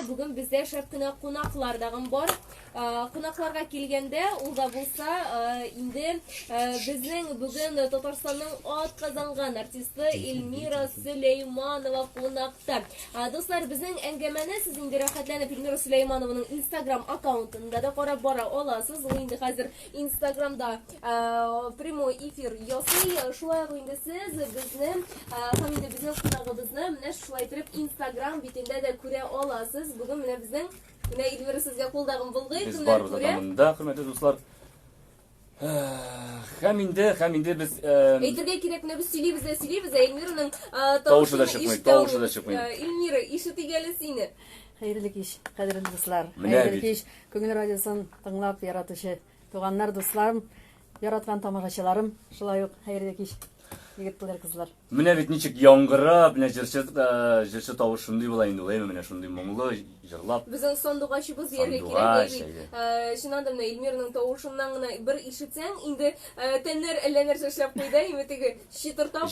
Bugün bizde şarkına konaklardan var. Konaklarga kelgende ulda bulsa indi bizning bugün Tatarstanның at kazangan artisti Elmira Süleymanova konakta. Dostlar, bizning әңгәмәне siz indi rahatlanıp Elmira Süleymanovanың Instagram akkauntunda da qarab bora olasız. O indi hazır Instagramda prямой эфир ясый. Шулай indi siz bizni hem indi bizning konagыбызны менә шулай итеп Instagram битендә дә күрә аласыз. Bugün mine bizden yine İlmira sizge kuldağım bulgayı. Biz barız adamında, hürmetli dostlar. Hem indi biz... Eytirge kerek mine biz söyleybize. Elmira'nın Tavuşu da çıkmayın. Elmira, işiti gelesini. Hayırlı iş, kadirli dostlar. Hayırlı iş, Көңіл радиосын тыңлап яратушы туганнар, дусларым, яраткан тамашачыларым, шулай ук hayırlı iş. Егетлер, кызлар. Менә бит ничек яңгырап, менә җырчы тавыш шундый була инде, менә шундый моңлы җырлап. Безнең сандугачыбыз ярга кирәк. Шуннан да Элмираның тавышыннан гына бер ишетсәң, инде тәннәр әллә нәрсә эшләп куйды, инде теге шитыртап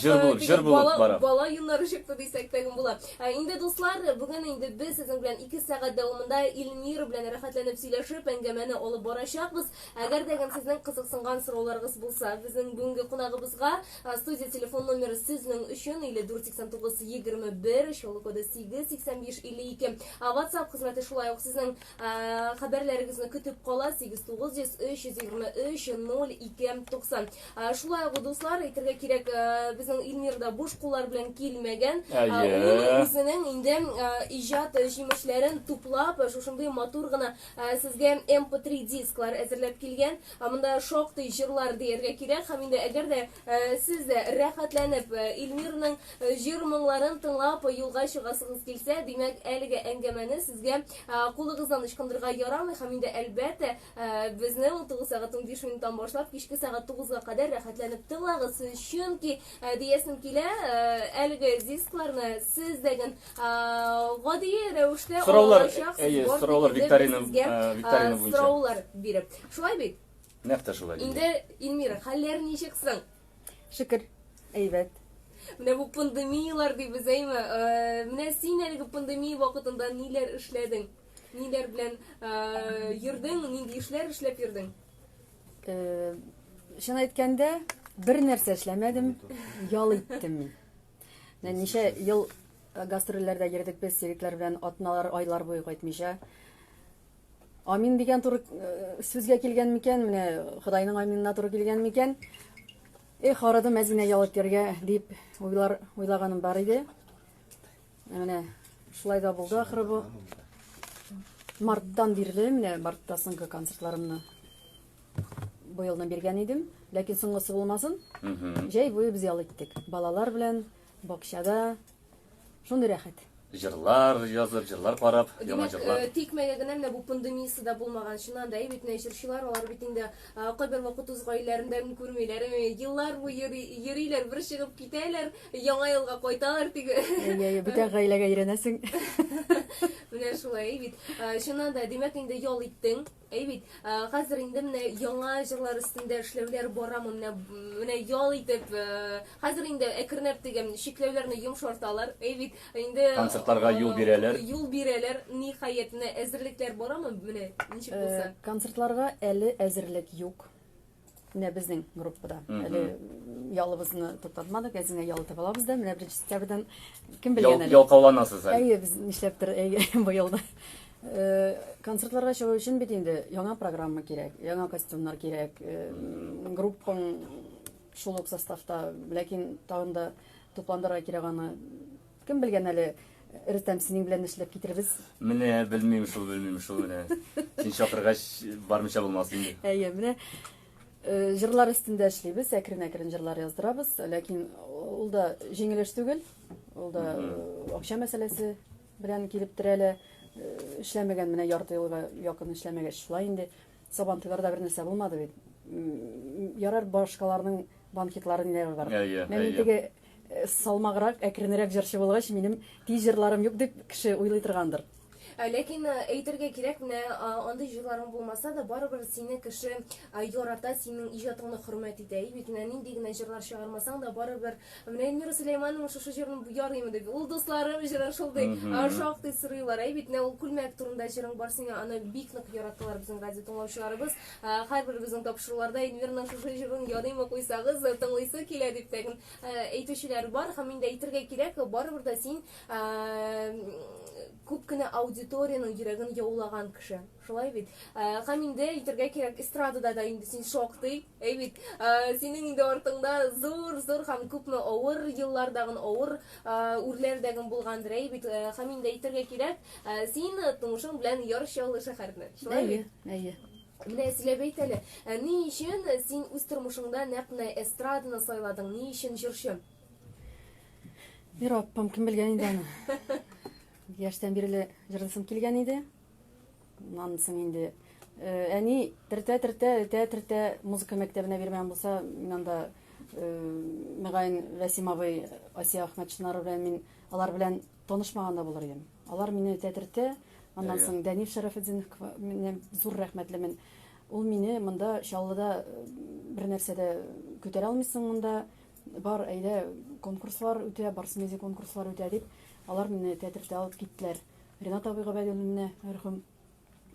бала юннары чыкты дисәк тәген була. Инде дуслар, бүген инде без сезнең белән 2 сәгать дәвамында Элмира белән рәхәтләнеп сөйләшеп, әңгәмәне алып барачакбыз. Әгәр дәгән сезнең кызыксынган сорауларыгыз булса, безнең бүгенге кунагыбызга студия телефон номеры сезнең өчен или 489-21, шул коды 885-52. WhatsApp хезмәте шулай ук сезнең хәбәрләрегезне көтеп кала 89-323-02-90. Шулай ук дуслар, әйтергә кирәк, безнең Элмирда буш куллар белән килмәгән. Ул үзенең инде иҗат җимешләрен туплап, шушындый матур гына сезгә MP3 дисклар әзерләп килгән. Монда шактый җырлар дияргә кирәк. Һәм инде әгәр дә siz de rәхәтләнеп Элмираның җыр моңларын тыңлап юлга чыгасыгыз килсә, димәк, әлеге әңгәмәне сезгә кулыгыздан ычкындырырга ярамый. Һәм инде әлбәттә безнең 9:15 башлап кичке сәгать 9-га кадәр рәхәтләнеп тыңлагыз, чөнки диясем килә, әлеге дискларны сез дәгән гади рәвештә Сораулар викторина буенча. Сораулар биреп. Шулай бит? Нәкъ шулай. Инде Элмира, хәлләр ничексең? Шükür, әйбәт. Менә бу пандемиялар дибез әйме? Менә син әлеге пандемия вакытында ниләр эшләдең? Ниләр белән йөрдең? Нинди эшләр эшләп йөрдең? Шуны әйткәндә, бер нәрсә эшләмәдем, ял иттем мин. Ничә ел гастрольләрдә йөрдек без егетләр белән, атналар, айлар буе кайтмыйча. Амин дигән туры сүзгә килгән микән? Менә Худайның аминына туры килгән микән? Арадым Мәзинә ял итәргә дип уйлаганым бар иде. Менә шулай да булды, ахыры бу. Марттан бирле, менә мартта соңгы концертларымны бу елдан биргән идем, ләкин соңгысы булмасын. Җәй буе без ял иттек. Балалар белән бакчада. Шундый рәхәт. Җырлар язып, җырлар карап, яңа җырлар. Тикмәгә генә менә бу пандемиясы да булмаган, шуннан да бит җырчылар, алар бит инде кайбер вакыт үз гаиләләрендә күрмиләр, еллар буе йөриләр, бер чыгып китәләр, яңа елга кайталар теге. Бүтән гаиләгә өйрәнәсең. Менә шулай бит. Шуннан да димәк инде ял иттең. Бит, хәзер инде менә яңа җырлар үстендә эшләүләр барамы, менә ял итеп, хәзер инде әкренләп дигән шикләүләрне йомшарталар. Бит, инде концертларга юл бирәләр. Ниһаять, менә әзерлекләр барамы, менә ничек булса? Концертларга әле әзерлек юк. Менә безнең группада. Әле ялыбызны туктатмадык, әзенә ял итеп алабыз да, менә 1 сентябрьдән кем белгән әле. Ялкауланасыз әле. Без нишләптер бу елда. Концертларга чыгу өчен бит инде яңа программа кирәк, яңа костюмнар кирәк, группаң шул ук составта, ләкин тагын да тупландырырга кирәк аны. Кем белгән әле, Рөстәм, синең белән эшләп китербез. Менә белмим шул менә. Син чакыргач бармыйча булмас инде. Менә җырлар өстендә эшлибез, әкрен җырлар яздырабыз, ләкин ул да җиңел эш түгел. Ул да акча мәсьәләсе белән килеп терәлә. Эшләмәгән, менә ярты елга якын эшләмәгәч, шулай инде Сабантуйларда бер нәрсә булмады бит. Ярар башкаларның банкетлары ниләр бар. Менә теге салмаграк, әкренрәк җырчы булгач, минем тиз җырларым юк дип кеше уйлый торгандыр. Lekin aytırga kirek mine anda jırlarım bulmasa da baribir seni kişi yorata senin ijatını hürmet edey. Bitine nindigine jırlar çağırmasan da baribir mine Elmira Süleyman'ın şu jırını bu yarıyım dedi. Ol dostlarım jırlar şolday şaktı sırıylar. Bitine ol kulmek turunda jırın barsın ana biklik yorattılar bizim radyo tonlaşlarımız. Her bir bizim kapışırlarda Elmira'nın şu jırını yarıyım koysağız tonlaysa kile dip tekin aytışlar var. Hamin de aytırga kirek baribir da sen күпкенә аудиторияның йөрәген яулаган кеше. Шулай бит. Һәм инде әйтергә кирәк, эстрадада да инде син шактый. Бит. Синең инде артыңда зур һәм күпме авыр еллардагы авыр үрләрдәге булгандыр. Бит. Һәм инде әйтергә кирәк, син тумышың белән ярышчылы шәһәрне. Шулай бит. Әйе. Менә сөйләп әйт әле. Ни өчен син үз тормышыңда нәкъ эстраданы сайладың? Ни өчен җырчы? Bir apam kim bilgen idi аны. Яштан бері жырдысым келген еді. Анысың енді. Әни тірті музыка мектебіне бермен болса, мен анда Мегайын Вәсим абай, Асия Ахметшинары белән мин алар белән танышмаганда булыр идем. Алар мине тәтірті, андан соң Дәниф Шәрәфетдинов мине зур рәхмәтлемен. Ул мине монда Чаллыда бер нәрсәдә күтәрә алмыйсың монда. Бар әйдә конкурслар үтә, барсымезі конкурслар үтә дип, алар мине тәтірті алып киттеләр. Ренат абыйга бәйләнемне мәрхүм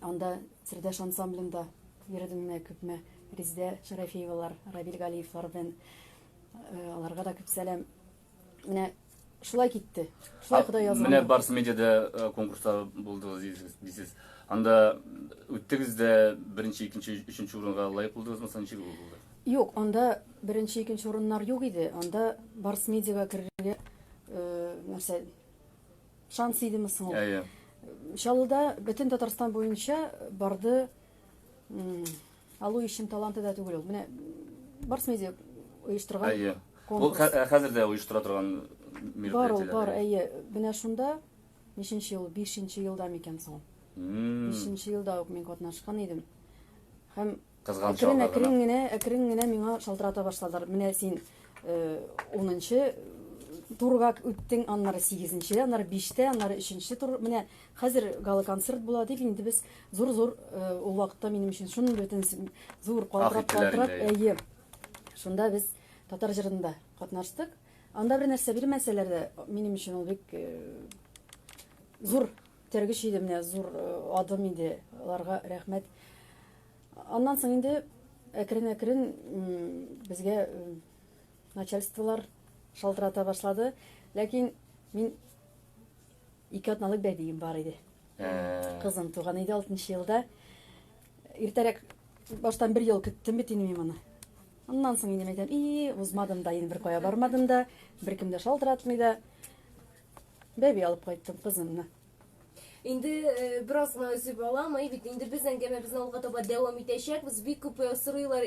анда Сирдәш ансамблендә йөрдем менә күпме. Резидә Шәрәфиевалар, Рабил Галиевлар белән аларга да күп сәлам. Менә шулай китте. Шулай Ходай язган. Менә Барс медиада конкурста булдыгыз дисез. Анда үттегез дә беренче, икенче, өченче урынга лайык булдыгызмы, ничек булды? Юк, анда беренче, икенче урыннар юк иде. Анда Барс медиага керергә нәрсә шанс идеме соң? Чаллыда бөтен Татарстан буенча барды. Алу ишем таланты да түгел. Менә Барс медиа оештырган. Ул хәзер дә оештыра торган мероприятиеләр. Бар, әйе. Менә шунда 5нче ел, 5нче елда микән соң. 5нче елда ук мин катнашкан идем. Һәм әкрен генә миңа шалтырата башладылар. Менә син 10нчы турга үттең, аннары 8нче, аннары 5тә, аннары 3нче тур. Менә хәзер гала концерт була дип инде без зур ул вакытта минем өчен шуның бөтен зур калтырап, әйе. Шунда без татар җырында катнаштык. Анда бер нәрсә бирмәсәләр дә, минем өчен ул бик зур тергеш иде, менә зур адым иде. Аларга рәхмәт. Аннан соң инде әкрен безгә начальстволар шалтырата башлады. Ләкин мин 2 атналык бәбием бар иде. Кызым туган иде 6нчы елда. Иртәрәк баштан 1 ел көттем бит инде мин моны. Аннан соң инде әйтәм, узмадым да, инде бер кая бармадым да, беркем дә шалтыратмый да. Бәби алып кайттым кызымны. Инде biraz гына үзеп алам, бит инде без әңгәмәбезне алга таба дәвам итәчәкбез. Бик күп сорыйлар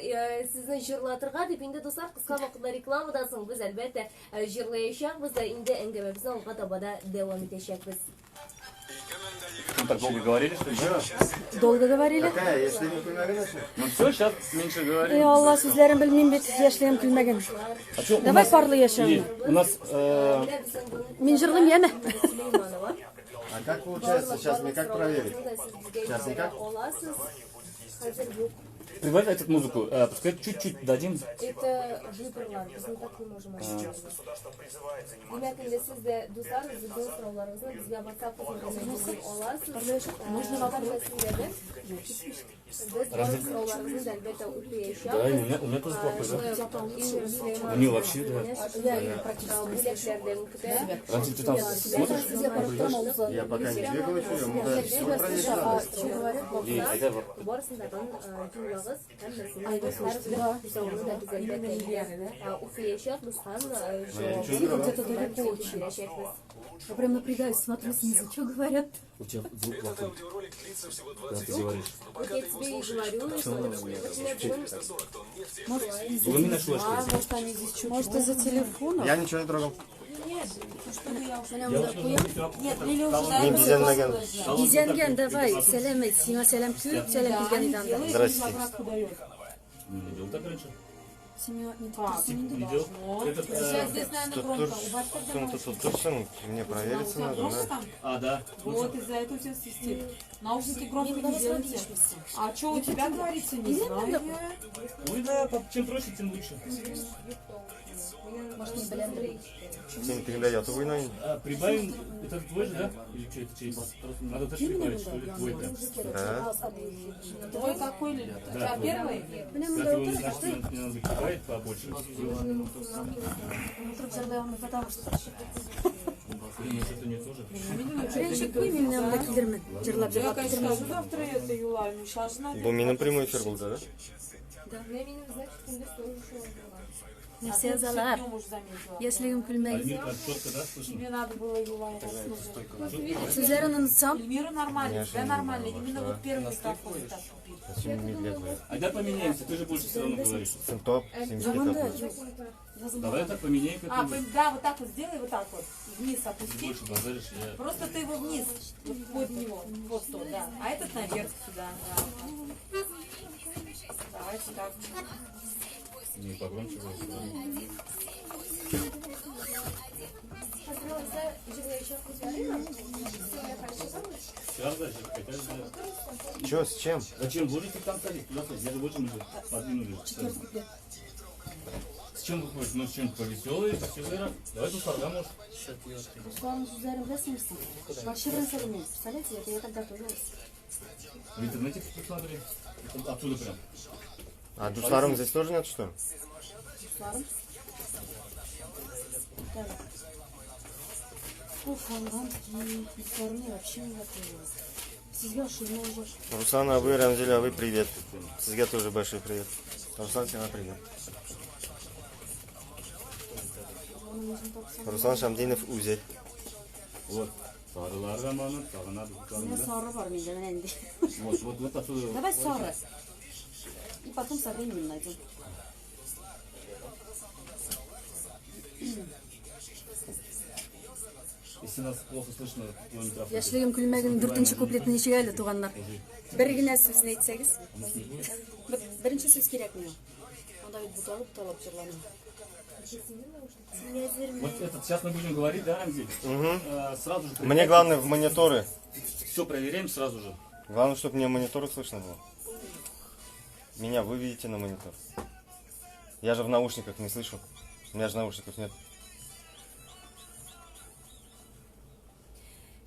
сезне җырлатырга дип. Инде достар, кыска вакытта рекламадан соң без әлбәттә җырлаячакбыз да, инде әңгәмәбезне алга таба да дәвам итәчәкбез. Так долго говорили, что ли? Долго говорили? Если не кульмәгән. Ну все, сейчас меньше говорим. Алла, сүзләрен белмим бит, яшьлегем килмәгән. Давай парлы яшәүне. У нас Мин җырлыйм яме. А как получается сейчас, мне как проверить? Сейчас никак? прибавить эту музыку, пускай чуть-чуть дадим. Это выборлар, biz так не можем оставить. Demek ki siz de dostlar, bizden sorularınızı bizga WhatsApp üzerinden olасыз. Можно вопрос söyledim. Biz sorularınızı elbette okuyacağız. Да, у меня тоже плохой, да? У нее вообще, да. Раньше ты там смотришь? Я пока не бегаю, я могу все проверить. Барысындадан юллагыз һәм Я прям напрягаюсь, смотрю снизу, что говорят. У тебя звук плохой. Да, ты говоришь. Вот я тебе и говорю, что Может, из-за телефона? Я ничего не трогал. Мен Изенген, давай, сәлем әйт, сиңа сәлем күп, сәлем килгән иде анда. Здрасте. Не видел так раньше? Семья не Так, Видео? вот. Этот, Сейчас здесь, наверное, громко. Убавь тогда Что-то наушники. тут точно мне У провериться тебя надо, громко да? там? А, да. Вот из-за этого у тебя свистит. Наушники громко не делайте. А что у тебя говорится, не знаю я. Ой, да, чем проще, тем лучше. Может, не блин. Всем передает война. А, прибавим, это твой же, да? Или что, это чей? Надо тоже прибавить, что ли? Твой-то. Да. Твой какой? У тебя твой. первый? Как его не знаешь, мне надо прибавить побольше. Блин, может, это не то же? Birinchi ko'y men yanımda kiydirman. Jırlab Я, jırlab конечно, kiydirman. скажу завтра это Юла, сейчас на Бұл менің прямой эфир был, да? Менің значит күндіз тоже шоу болған. Nasiya zalar. Yoshligim kulmaydi. Альмирка, четко, да, слышно? Тебе надо было Юла это слушать. Sizlarni unutsam, Эльмира нормально, тебя нормально. Именно вот первый микрофон так купить. Зачем медленно? А да поменяемся, ты же больше все равно говоришь. Синтоп, 70 этапов. Давай так поменяем, как А, ты да, вот так вот сделай, вот так вот. Вниз опусти. больше базаришь, я... Просто ты его вниз, вот под него, вот то, да. А этот наверх сюда. Да. Давайте так. Не, погромче будет. Сейчас, да, сейчас, хотя бы... Чё, с чем? Зачем? Будешь ты там ходить? Туда ходить. Я же больше уже подвинули. С чем вы ходите? Ну, с чем повеселые, все зера. Давай тут фарга, может. Ruslan'ın sözlerini bilirsin. Başarın söylemeyin. Представляете, это я когда появилась. В интернете посмотри. Отсюда прям. А душларым здесь тоже нет, что ли? Ruslarım. Evet. Bu fandan yukarını вообще не готовила. Sizge ошибно уже. Руслан, а вы, Рамзель, а вы привет. Сизге тоже большой привет. Руслан, тебе привет. Руслан Шамдинов Узель. Вот. Sarılar zamanı, sağına Ne dukkanında. sarı var mıydı ben endi. Вот отсюда. Давай sarı. И потом со временем найдем. Если нас плохо слышно, твой микрофон. Yoshligim kulmagan 4-kupletni nechga ayli tug'anlar. Birgina so'zni aytsangiz. Birinchi so'z kerakmi? Unda butalib jurlanadi. Вот этот, сейчас мы будем говорить, да, Рамзиль? Сразу же. Мне главное в мониторы. Все проверяем сразу же. Главное, чтобы мне мониторы слышно было. Меня вы видите на монитор. Я же в наушниках не слышу. У меня же наушников нет.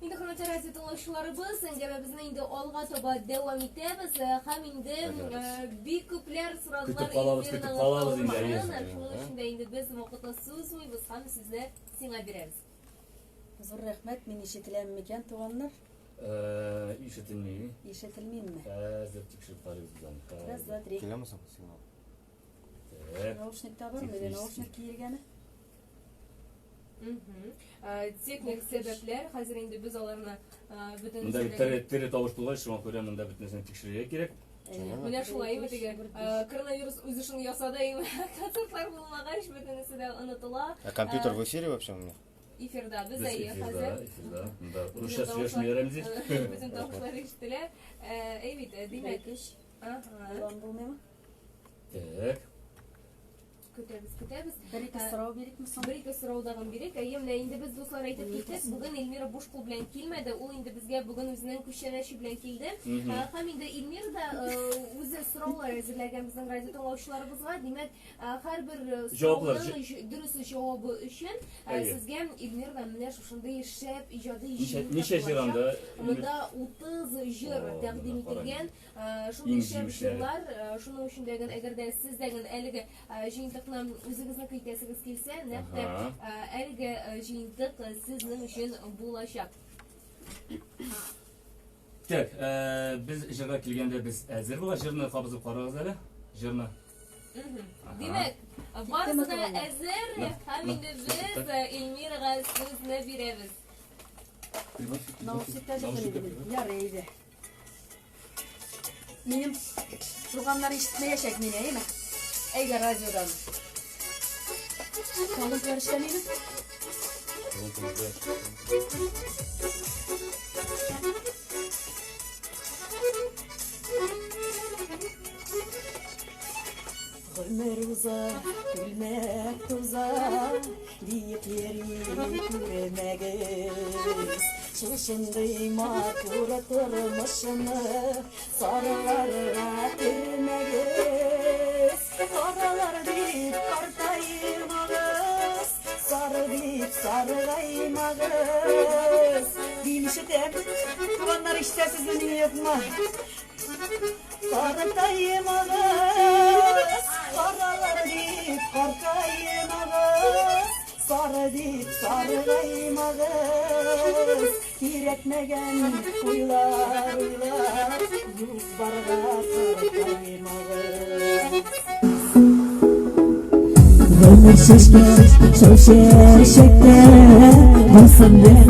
Endi hurmatli radio tinglovchilarimiz, endi bizni endi olg'a to'g'ri davom etamiz. Ham endi ko'plar Kutib qolamiz, kutib qolamiz endi. Shunda endi biz vaqtni so'zmaymiz, ham sizni singlab beramiz. Zo'r rahmat, meni eshitilammikan tug'anlar? Ишетилмейби. Eshitilmaymi? Hozir tekshirib qaraymiz bizani. Раз, два, три. Келеміз сигнал? Naushnikda bormi? Naushnik kiyilgani? Texnik sebepler, hozir endi biz ularni butun Mында тере тавыш булган, шуңа күрә монда бит нәрсәне тикшерергә кирәк. Менә шулай битеге коронавирус үз эшен ясады, концертлар булмагач бөтенесе дә онытыла. А компьютер в эфире вообще у меня? Эфирда без Без әйе хәзер. эфирда. Монда русча сөйләшмәй Рамзиль. Bütün tavuklar ишетелә. Evet, demek. Ulan bulmaymi? Так. Көтәбез. Bir-iki so'rov berikmi so'ng? Bir-iki so'rovdan berek. Менә инде без дуслар әйтеп киттек. Бүген Эльмира буш кул белән килмәде. Ул инде безгә бүген үзенең күчәнәше белән килде. Һәм инде Эльмира да үзе сораулар әзерләгән безнең радио тыңлаучыларыбызга. Димәк, һәрбер сорауларның дөрес җавабы өчен сезгә Эльмира менә шушындый шәп иҗади Ничә җыранда? Монда 30 җыр тәкъдим ителгән. Шундый шәп җырлар, шуның өчен дә әгәр дә сез дә әлеге җыентыкны үзегезнең китәсегез килсә, нәкъ әлеге җыентык сезнең өчен булачак. Так, без җырга килгәндә без әзер була, җырны кабызып карагыз әле. Җырны. Димәк, барысы да әзер, һәм инде без Эльмирага сүзне бирәбез. Naushnikda jilmaydi. Yaraydi. Menim turganlar eshitmayashak meni, ayma. Agar radiodan. Kalıntılar işlemeyin. Ömer uzak биіктері көрмегіз шылшындай матур тұрмышыны сарыларға бермегіз қаралар деп қартаймағыз сары деп сарғаймағыз дейміші деп туғандар іштерсіз менің етіма қартаймағыз қаралар деп қартаймағыз сары деп сарғаймағыз керекмеген ойлар юлбарға қартаймағыз өмір шешкен шешекте болсын мен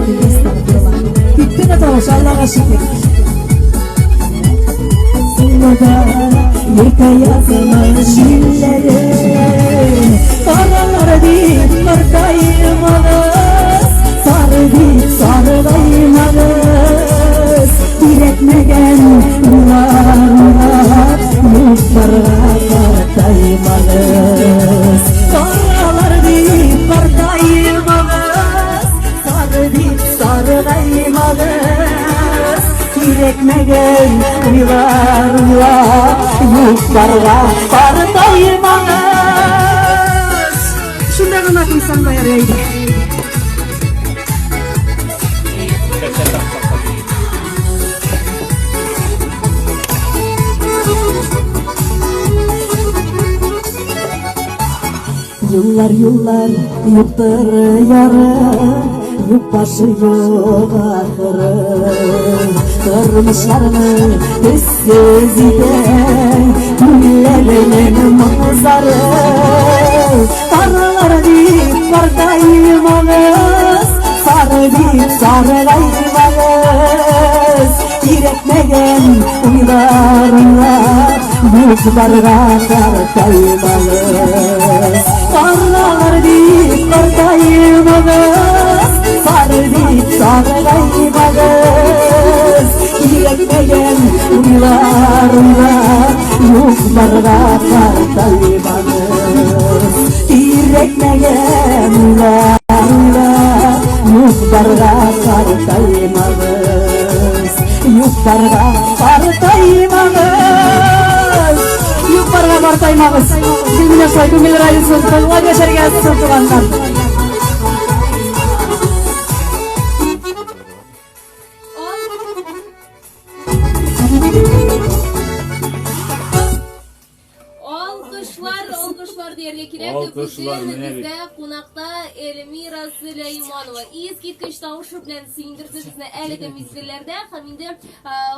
күттің атауыш Аллаға шүкір сыйлыда екі аяғының жиллері қаралар деп қартаймағыз сары деп сарғаймағыз керекмеген ойлар юлбарға қартаймағыз қаралар деп қартаймағыз сары деп сарғаймағыз керекмеген ойлар юлбарға қартаймағыз шындай ғана қойсам баярайды Yıllar yoktur yarı Yok başı yok ahırı Kırmışlarını üstsüz iden Güllerinin manzarı Karılar deyip kardaymağız Sarı deyip sarılaymağız Gerekmegen uylarına Buzlarga kardaymağız Karlar deyip kardaymağız Sarı deyip sarılaymağız Gerekmegen uylarına Yoklarga kardaymağız Gerekmegen uylarına Yoklarga kardaymağız Yoklarga kardaymağız Yoklarga kardaymağız Bilmine soydum bilir ayı sözü Ola geçerge sözüğanlar Alkışlar diye kirek. Alkışlar bizde konakta Elmira Süleymanova. İskitkiç tavışı bilen suyundirdi bizni әлеге mizgillerde. Haminde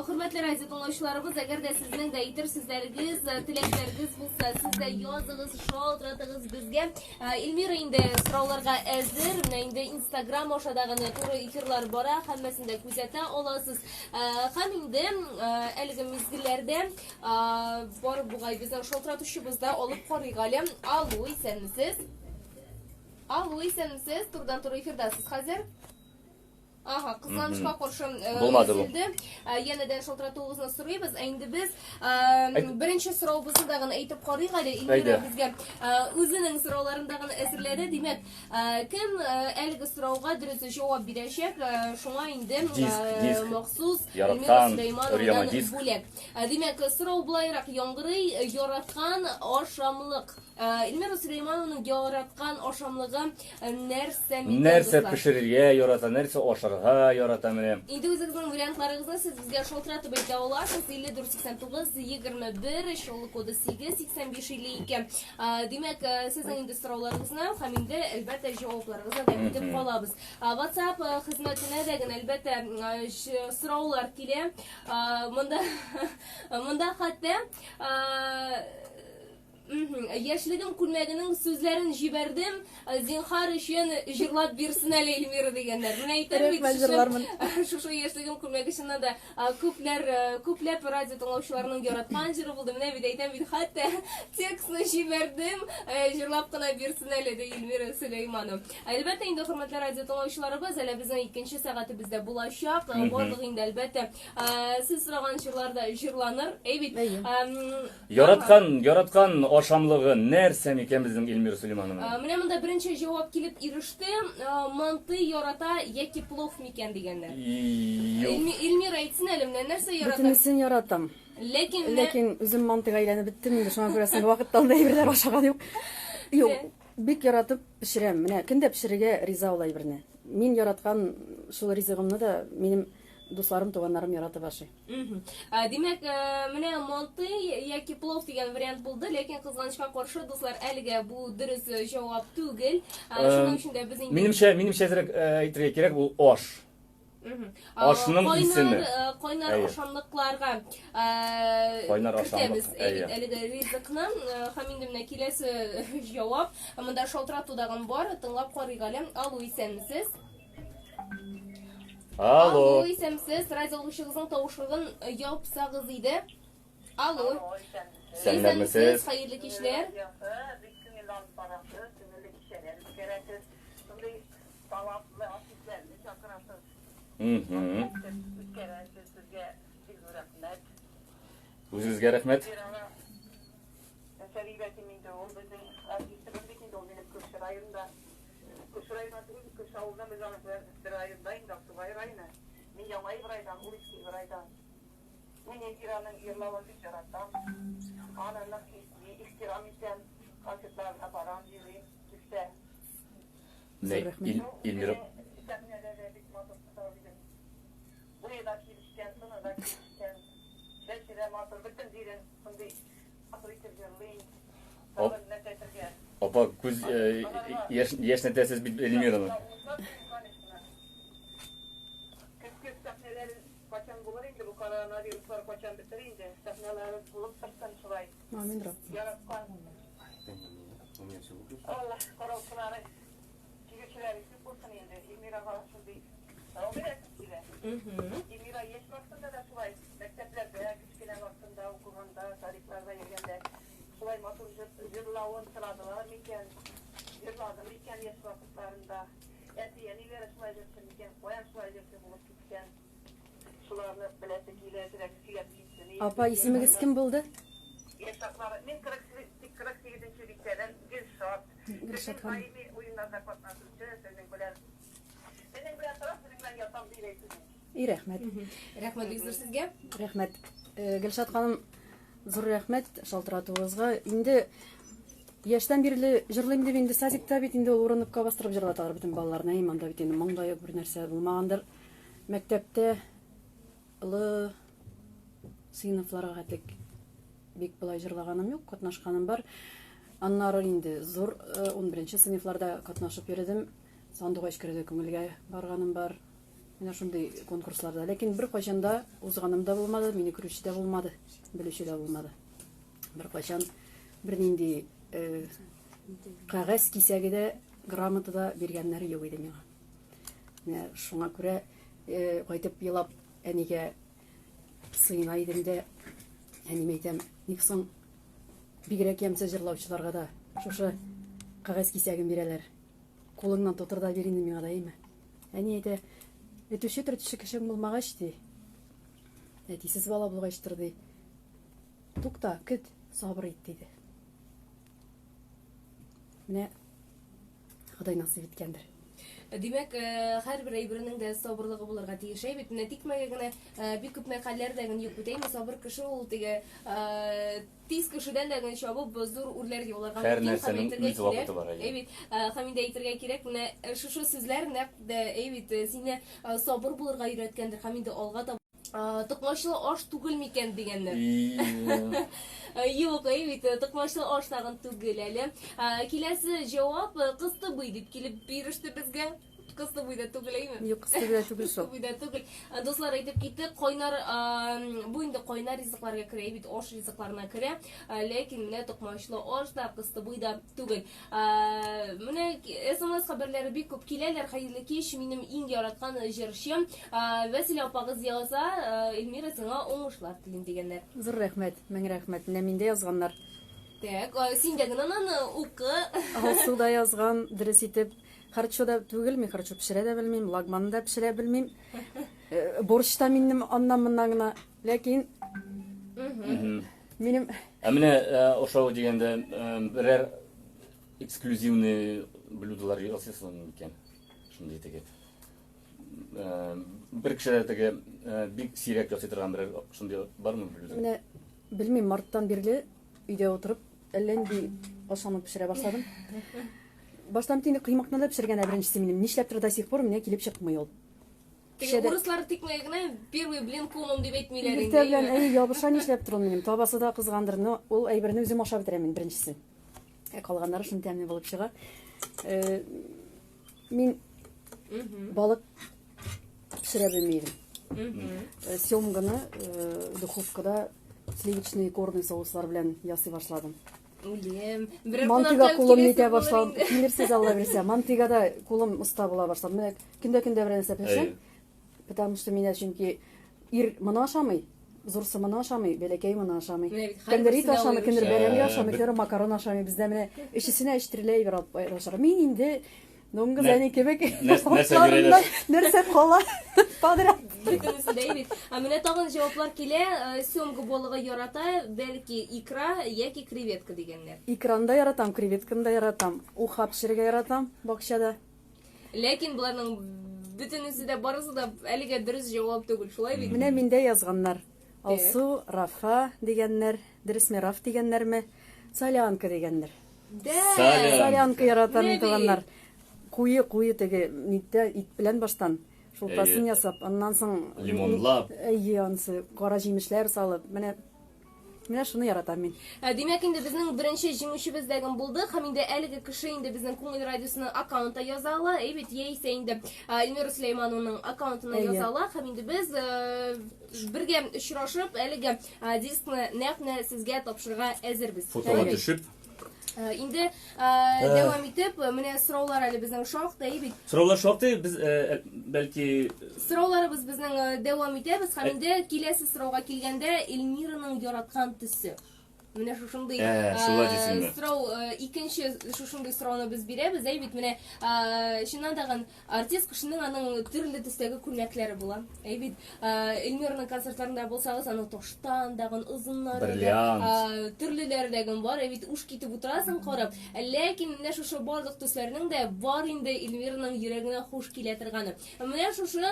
hürmetli razı tonlaşlarımız eğer de sizden de itir sizleriniz, tilekleriniz bulsa siz de yazınız, şoğultratınız bizge. Elmira inde sıralarga ezdir. Inde Instagram oşadağını turu ikirlar bora. Hammesinde küzete olasız. Haminde әлеге mizgillerde var buğay bizden şoğultratışımızda olup koruygalım. Alo, isenmisiz? Alo, isenmisiz? Turdan turu efirdasiz hazır? Aha, kızlanışka korşun ezildi. Yeniden şoltratığımızını sürüyoruz. Endi biz birinci sıravımızı dağını eğitip koruygalı. İlmira bizge özünün sıralarındağını esirledi. Demek, kim әлгі сұрауға дұрыс жауап берешек, шуңа indi махсус Эльмира Сулеймановадан бөлек. Демек, сұрау бұлайрақ яңғырый, яратқан ашамлық. Эльмира Сулейманованың яратқан ашамлығы нәрсе пішірге ярата, нәрсе ашарға ярата мене. Енді өзіңіздің вариантларыңызды сіз бізге шолтыратып айта оласыз. 5489-21 шолы коды 88552. Демек, сіздің енді сұрауларыңызны хаминде әлбәтті жауапларыңызны да етіп қалабыз. WhatsApp қызметіне деген әлбәтті сұраулар келе. Мұнда қатты Яшьлегім күлмәгінің сөзләрін жибәрдім, зинхар үшін жырлап берсін әлі Эльмира дегендер. Мен айтам бит, шушы яшьлегім күлмәгі шыннан да көпләп радио тыңлаушыларының яратқан жыры булды. Мен айтам бит, хатта текстны жибәрдім, жырлап кына берсін әлі де Эльмира Сулейманова. Әлбәттә инде хөрмәтле радио тыңлаучыларыбыз, әле безнең икенче сәгате бездә булачак. Барлыгы инде әлбәттә сез сораган җырларда җырланыр. Әйбит. Яраткан ашамлыгы нәрсә микән безнең Эльмира Сөлеймановна? Менә монда беренче җавап килеп иреште. Манты ярата яки плов микән дигәннәр. Юк. Эльмира әйтсен әле менә нәрсә ярата. Бөтенесен яратам. Ләкин үзем мантыйга әйләнеп беттем инде, шуңа күрә соң вакытта андай берләр ашаган юк. Юк, бик яратып пешерәм. Менә көндә пешерергә риза улай берне. Мин яраткан шул ризыгымны да минем дусларым, туганнарым яратып ашый. Димәк, менә манты яки плов дигән вариант булды, ләкин кызганычка каршы дуслар, әлегә бу дөрес җавап түгел. Шуның өчен дә без инде Минемчә әйтергә кирәк, бу аш. Ашның исеме. Кайнар ашамлыкларга Кайнар ашамлык. Әлегә ризыкны һәм инде менә киләсе җавап. Монда шалтыратудаган бар, тыңлап карыйк әле. Алло, исәнмесез? Алло, исәнмесез? Радио алучыгызның тавышлыгын япсагыз иде. Алло. Исәнмесез? Хәерле кичләр. Үзегезгә рәхмәт. Эльмира Опа, күз яшнәтәсез бит Эльмираны. Амин раб. Апа, исемегез кем булды? Гөлшат ханым. Рәхмәт. Рәхмәт бик сезгә. Рәхмәт. Гөлшат ханым, зур рәхмәт шалтыратуыгызга. Инде яшьтән бирле җырлыйм дип инде садикта бит инде ул урынлыкка бастырып җырлаталар бөтен балаларны. Монда бит инде моңдайык бер нәрсә булмагандыр. Мәктәптә лы сыйныфларга хәтлек бик булай җырлаганым юк, катнашканым бар. Аннары инде зур 11нче сыйныфларда катнашып йөрдем. Сандугач керде күңелгә барганым бар. Менә шундый конкурсларда. Ләкин бер кайчанда узганым да булмады, мине күрүче дә булмады, белүче дә булмады. Бер кайчан бер нинди кагаз кисәге дә, грамота да биргәннәр юк иде миңа. Менә шуңа күрә кайтып елап әнигә сыйна идем дә, әним әйтәм, ник соң бигрәк ямсыз җырлаучыларга да шушы кагаз кисәген бирәләр. Кулыңнан тотыр да бир инде миңа да, әйме. Әни әйтә, өтүче төртүче кешең булмагач ди. Әтисез бала булгачлар ди. Тукта, көт, сабыр ит диде. Менә Ходай насыйп иткәндер. Димәк, һәрбер әйбернең дә сабырлыгы булырга тиеш. Бит менә тикмәгә генә бик күп мәкаләләрдә генә юк бит. Сабыр кеше ул теге тиз кешедән дә генә чабып зур үрләргә уларга мөмкин. Бит, һәм инде әйтергә кирәк, менә шушы сүзләр нәкъ бит сине сабыр булырга өйрәткәндер. Һәм инде алга токмачлы аш түгел микән дигәннәр. Юк, бит токмачлы аш тагын түгел әле. Киләсе җавап кыстыбый дип килеп биреште безгә. Кыстыбыйда түгел әйме? Юк, кыстыбыйда түгел шул. Кыстыбыйда түгел. Дуслар әйтеп китте, кайнар бу инде кайнар ризыкларга керә, бит аш ризыкларына керә. Ләкин менә токмачлы аш та кыстыбыйда түгел. Менә SMS хәбәрләре бик күп киләләр. Хәерле кич, минем иң яраткан җырчым Василия апагыз яза, Эльмира сиңа уңышлар телим дигәннәр. Зур рәхмәт, мең рәхмәт. Менә миндә язганнар. Так, син дә генә аны укы. Алсуда язган, дөрес итеп, харчо да түгел, мин харчо пешерә дә белмим, лагман да пешерә белмим. Борщ та минем аннан-моннан гына, ләкин Минем Әміне ошау дегенде бірер эксклюзивный блюдолар жасайсың екен. Шындай теге. Бір кіші теге бик сирек жасай тұрған бірер шындай бар ма блюдо? менә белмим, марттан бирле өйдә утырып, әлләнди ашамны пешерә башладым. Баштан тине кыймакны пешергән беренчесе минем. Нишләп тора до сих пор менә килеп чыкмый ул. Теге урыслар тикмәй генә первый блин кулым дип әйтмиләр инде. Иртә белән ябыша нишләп тора минем. Табасы да кызгандыр. Ул әйберне үзем ашап бетерәм беренчесе. Калганнары шуны тәмле булып чыга. Мин балык пешерә белмим. Сёмганы духовкада сливочный корный соуслар белән ясый башладым. Үлем. Мантыйга кулым итә башладым. Килерсез Алла берсә. Мантыйгада кулым уста була башладым. Менә көндә белән сәпәшәм. Потому что меня чөнки ир моны ашамый. Зурсы моны ашамый, бәләкәй моны ашамый. Кемдер ит ашамый, кемдер бәрәңге ашамый, кемдер макарон ашамый. Бездә менә өчесенә эчтиреләй бер ашар. Мин инде номгызаны кебек нәрсә кала подряд. Менә тагын җаваплар килә. Сёмга балыгы ярата, бәлки икра яки креветка дигәннәр. Икраны яратам, креветканы да яратам, уха пешерергә яратам бакчада. Ләкин буларның бөтенесе дә барысы да әлегә дөрес җавап түгел, шулай бит? Менә миндә язганнар. Алсу, Рафа дигәннәр, дөресме Раф дигәннәрме? Солянка дигәннәр. Солянка яратам дигәннәр. Куе теге нитә ит белән баштан шулпасын ясап, аннан соң Лимонлап. Ансы кара җимешләр салып, менә шуны яратам мин. Димәк инде безнең беренче җиңүчебез дәгән булды. Һәм инде әлеге кеше инде безнең Күңел радиосының аккаунтына язала. Әйбит, яисә инде Эльмира Сөләймановның аккаунтына язала. Һәм инде без бергә очрашып, әлеге дискны нәкъ сезгә тапшырырга әзербез. Фотога төшеп. Инде дәвам итеп, менә сораулар әле безнең шактый бит. Сораулар шактый, без бәлки Сорауларыбыз безнең дәвам итәбез. Һәм инде киләсе сорауга килгәндә Эльмираның яраткан төсе. Менә шушындый сорау, икенче шушындый сорауны без бирәбез. Әйбит, менә чыннан да артист кешенең аның төрле төстәге күлмәкләре була. Әйбит, Эльмираның концертларында булсагыз, аның таштан дагы озыннары, төрлеләре бар. Әйбит, уш китеп утырасың карап. Ләкин менә шушы барлык төсләрнең дә бар инде Эльмираның йөрәгенә хуш килә торганы. Менә шушы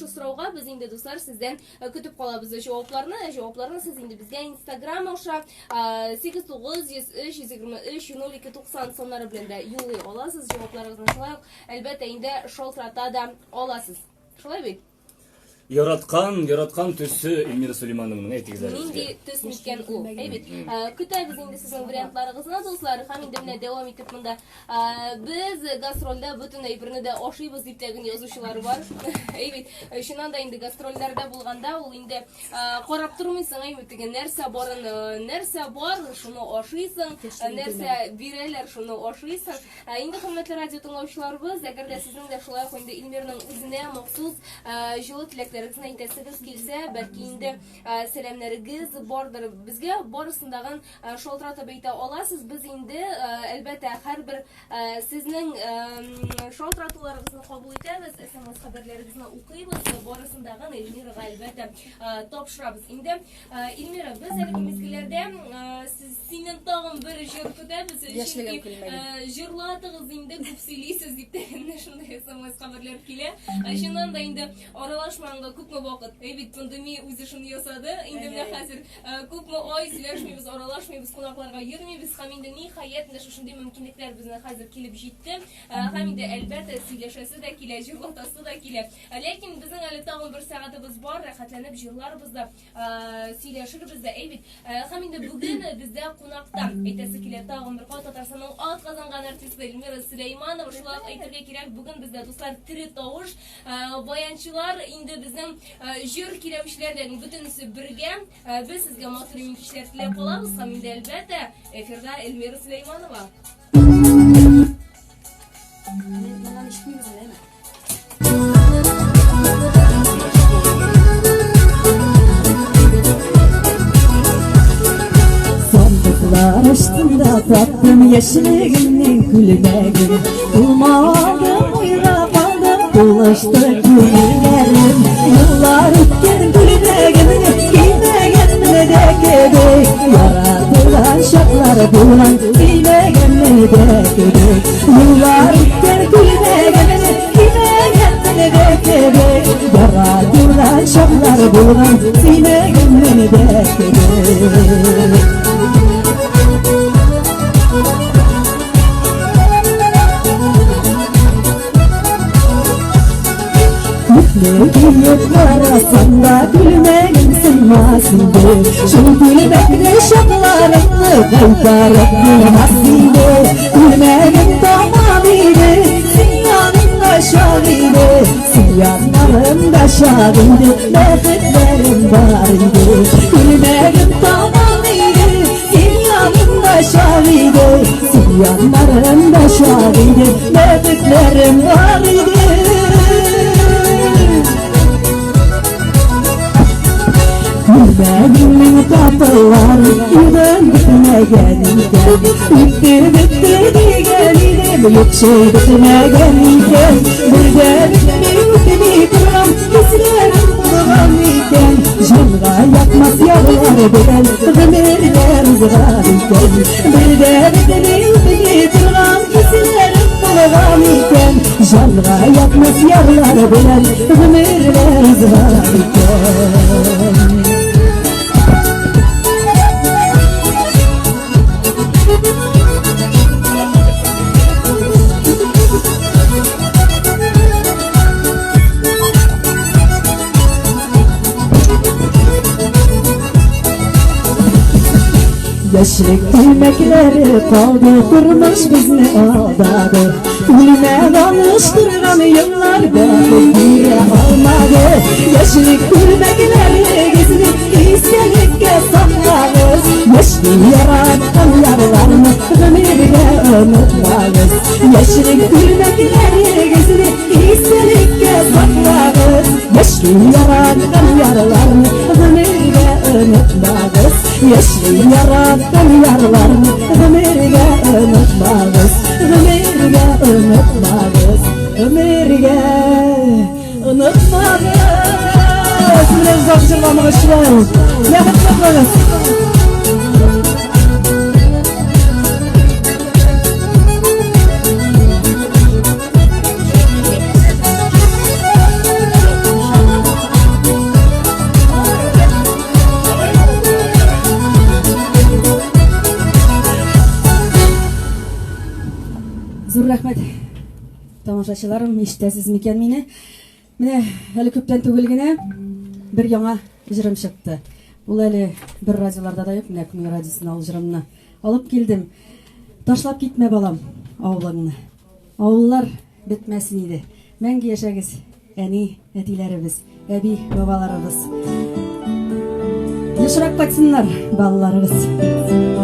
сорауга без инде дуслар сездән көтеп калабыз җавапларны. Җавапларны сез инде безгә Instagram аша 89-123-02-90 соннары белән дә юллый аласыз. Җавапларыгызны шулай ук әлбәттә инде шалтырата да аласыз. Шулай бит? Яраткан төсе Эльмира Сөләймановның әйтегез әле. Нинди төс микән ул? Әйбит. Көтәбез инде сезнең вариантларыгызны дуслар. Һәм инде менә дәвам итеп монда без гастрольдә бөтен әйберне дә ашыйбыз дип тәгән язучылар бар. Әйбит. Шуннан да инде гастрольләрдә булганда ул инде карап тормыйсың, әйбит, нәрсә бар, шуны ашыйсың, нәрсә бирәләр, шуны ашыйсың. Инде хөрмәтле радио тыңлаучыларыбыз, әгәр дә сезнең дә шулай ук инде Эльмираның үзенә махсус җылы теләкләрегезне әйтәсегез килсә, бәлки инде сәламнәрегез бардыр. Безгә барысындагын шалтыратып әйтә аласыз. Без инде әлбәттә һәрбер сезнең шалтыратуларыгызны кабул итәбез, SMS хәбәрләрегезне укыйбыз, барысындагын Эльмирага әлбәттә тапшырабыз. Инде Эльмира, без әлеге мизгелләрдә синең тагын бер җыр көтәбез. Җырлатыгыз инде, күп сөйлисез дип тәгәнне шундый SMS хәбәрләр килә. Шуннан да инде аралашманга күпме вакыт, әйбит, пандемия үзе шуны ясады. Инде менә хәзер күпме ай сөйләшмибез, аралашмыйбыз, кунакларга йөрмибез. Һәм инде ниһаять шушындый мөмкинлекләр безнең хәзер килеп җитте. Һәм инде әлбәттә сөйләшәсе дә килә, җырлатасы да килә. Ләкин безнең әле тагын бер сәгатебез бар, рәхәтләнеп җырларбыз да, сөйләшербез дә, әйбит. Һәм инде бүген бездә кунакта әйтәсе килә тагын бер Татарстанның атказанган артисты Эльмира Сөләйманова. Шулай әйтергә кирәк, бүген бездә дуслар тере тавыш, баянчылар, инде безнең җыр киләүчеләрдән бөтенесе бергә. Без сезгә матур кичләр теләп калабыз. Һәм инде әлбәттә эфирда Эльмира Сөләйманова. Sandıklar üstünde tattım yeşilliğinin külmegini. Bulmadım uyramadım, bulaştı güllerim. Yıllar ötken külmegini, giymegen de bulan Bilmegen de kebek Yıllar ötken gülmegen Bilmegen de kebek Yara duran şaklar bulan Bilmegen de kebek Giyip varasan da gülmegin sınmasındı Şu gülmekle şaklarını kaytarıp durmasıydı Gülmegin tamamıydı, sinyanın da şahıydı Sinyanlarım da şahıydı, mehmetlerim varıydı Gülmegin tamamıydı, sinyanın da şahıydı Sinyanlarım da şahıydı, mehmetlerim varıydı Gülmegimin kapıları yılan bitmegen iken Bitti diyen idem yok şey bitmegen iken Bir gelip duram hislerim bulgan iken Canga yakmaz yağlar bilen gımirler zıgar iken Bir gelip duram hislerim bulgan iken Canga yakmaz yağlar bilen gımirler zıgar iken Yaşlık gülmekleri kaldı durmuş bizni aldadı Gülme danıştırgan yıllar belki bire almadı Yaşlık gülmekleri gizli istelikle saklarız Yaşlı yaratan yarlarını ömürde unutmayız Yaşlık gülmekleri gizli istelikle saklarız Yaşlı yaratan yarlarını ömürde unutmayız Yaşlı yaratan yarlarını ömürge unutmayız Ömürge unutmayız Ömürge unutmayız Sizlere uzak çırmamı ışılayız Ne mutlusunuz Зур рахмет. Тамашачыларым, ишетәсез микән мине? Менә әле күптән түгел генә бер яңа җырым чыкты. Ул әле бер радиоларда да юк, менә Күңел радиосына ул җырымны алып килдем. Ташлап китмә балам авылыңны. Авыллар бетмәсен иде. Мәңге яшәгез, әни, әтиләребез, әби, бабаларыбыз. Ешрак кайтсыннар балаларыбыз.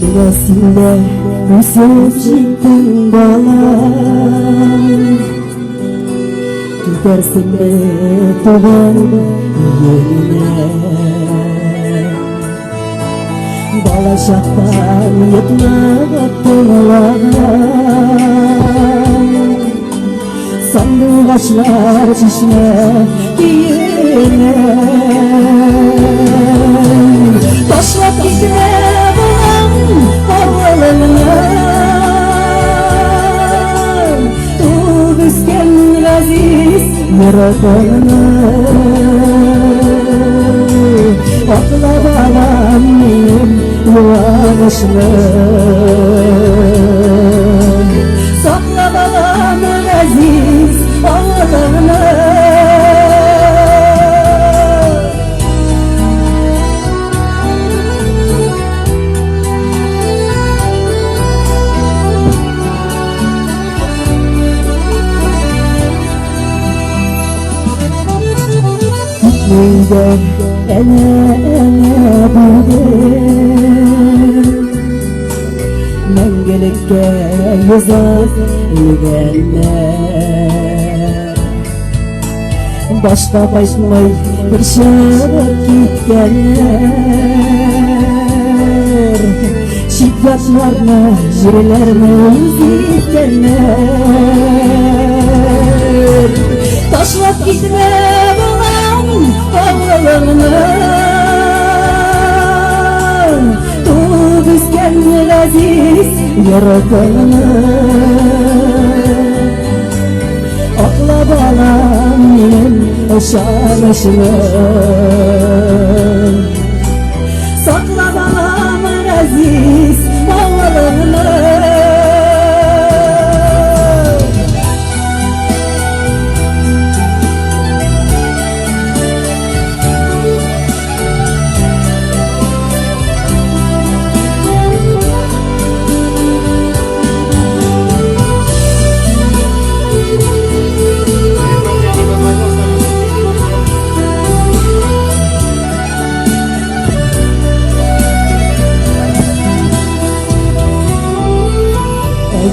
Bilesinle Yusuf cidden balam Gidersin mi tuğan yerine Balaşaktan yıkmak tuğlanan Sandığı başlar çişme yerine Taşlap gitme Tubüsken aziz yaratanı Akla balam benim yuvanışlı Sakla balam aziz ağlarını Neyden bildim Mengelikке yüzak ilgenler Başka başmay bir şarap gitkenler Şiddetlerine jirelerine üzütkenler Taşlap gitme bulan ağlarına Tuğ büsken aziz yaratanına Akla balam benim o şanışını Sakla balam aziz havalarını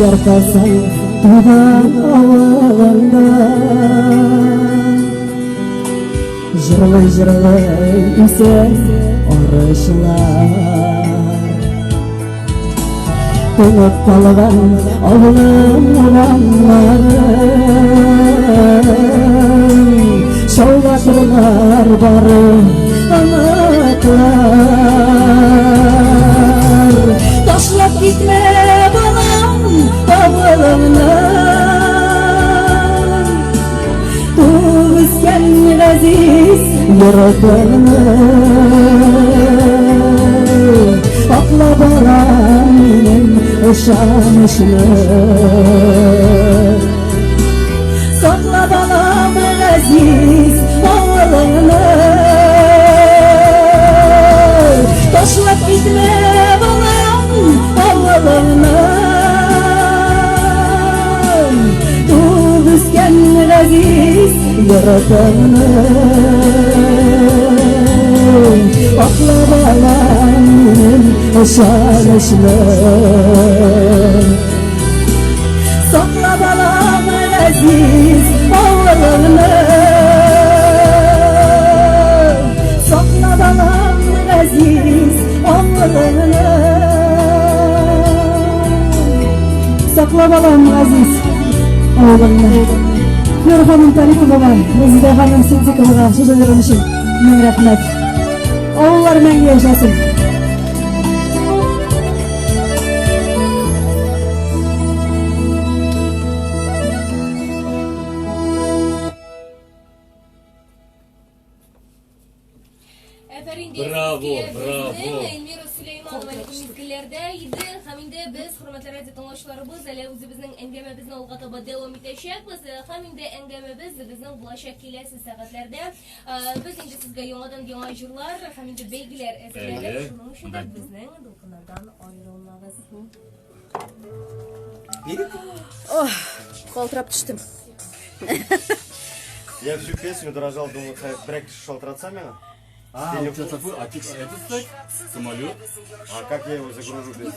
Eğer kalsan tuğan avalanda Jırlay jırlay üser arışlar To'lib qolgan ovlim oramlarim Shovqatlar borim aniqlar Tashlab ketma bolam ovulimni O'zgan aziz yuratimni Oqla bolam mening o'shanishni Saqla bolam aziz ovulimni Tashlab ketma bolam ovulimni O'zgan aziz yuratimni Oqla bolam mening o'shanishni Saqla bolam aziz ovulimni Saqla bolam aziz ovulimni Saqla bolam aziz ovulimni Nur Hanım Tarifova, Rezide Hanım Sintikova, sözlerim için ming rahmat. Oğullar mengi yaşasın. Bravo, bravo. Elmira Süleymanova mizgillerde idi. Haminde biz hurmatli radio tinglovchilarimiz hali o'zimizning angamamizni olg'a taба davom etishimiz. Haminde angamamiz bizning bo'lajak kelasi soatlarda biz endi sizga yangidan yangi jurlar, haminde belgilar eslatib, shuning uchun bizning do'kondan ayrilmag'iz. Qaltirab tushdim. Я всю песню дрожал, думаю, трек шалтраца меня. А, у тебя такой, а это, самолет? А как я его загружу без...